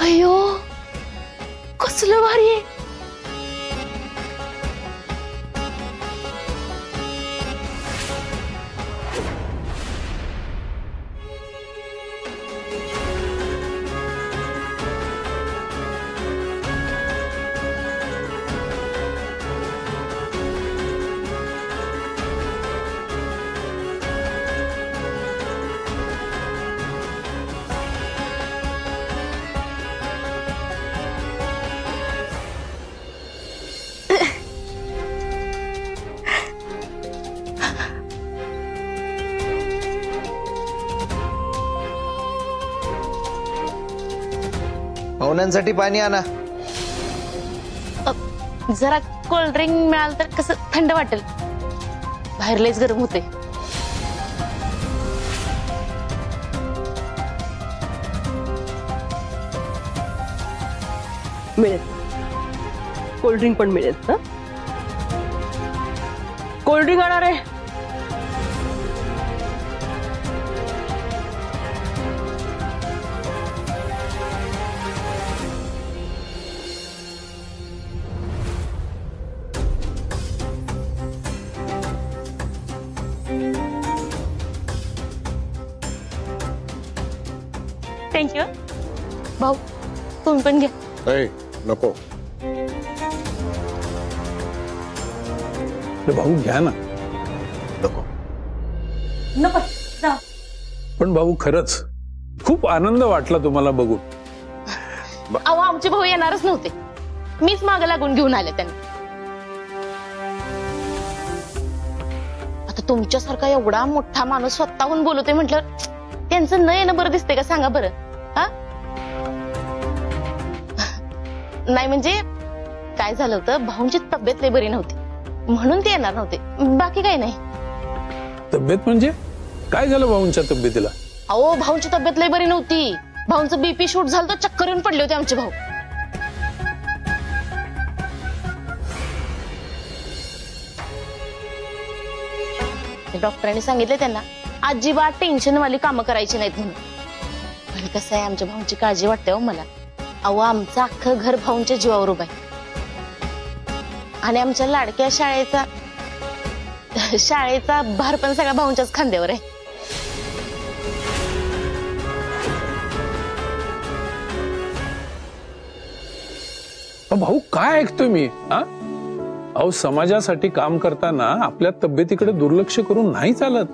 अयो कसलं भारी आहे. पाहुण्यांसाठी पाणी आणा. जरा कोल्ड ड्रिंक मिळालं तर कसं थंड वाटेल, बाहेर लयच गरम होते. मिळेल, कोल्ड ड्रिंक पण मिळेल ना. कोल्ड ड्रिंक आणा रे. थँक्यू भाऊ, तुम्ही पण घ्या. नको भाऊ, घ्या ना. नको नको जा. पण भाऊ खरंच खूप आनंद वाटला तुम्हाला बघून. अहो आमचे भाऊ येणारच नव्हते, मीच मागे लागून घेऊन आले त्यांना. आता तुमच्यासारखा एवढा मोठा माणूस स्वतःहून बोलतोय म्हटलं त्यांचं न येणं बरं दिसते का सांगा बरं. हा नाही म्हणजे काय झालं होतं, भाऊंची तब्येत लय बरी नव्हती म्हणून ते येणार नव्हते, बाकी काही नाही. तब्येत म्हणजे काय झालं भाऊंच्या तब्येतीला? अहो भाऊंची तब्येत लय बरी नव्हती, भाऊंचं बीपी शूट झालं तर चक्कर येऊन पडले होते आमचे भाऊ. डॉक्टरांनी सांगितले त्यांना अजिबात टेन्शन वाली कामं करायची नाहीत म्हणून. पण कसं आहे, आमच्या भाऊंची काळजी वाटते हो मला. अहो आमचं अख्खं घर भाऊंच्या जीवावर उभं आहे आणि आमच्या लाडक्या शाळेचा भार पण सगळ्या भाऊंच्याच खांद्यावर आहे. भाऊ काय ऐकतोय मी? अहो समाजासाठी काम करताना आपल्या तब्येतीकडे दुर्लक्ष करून नाही चालत.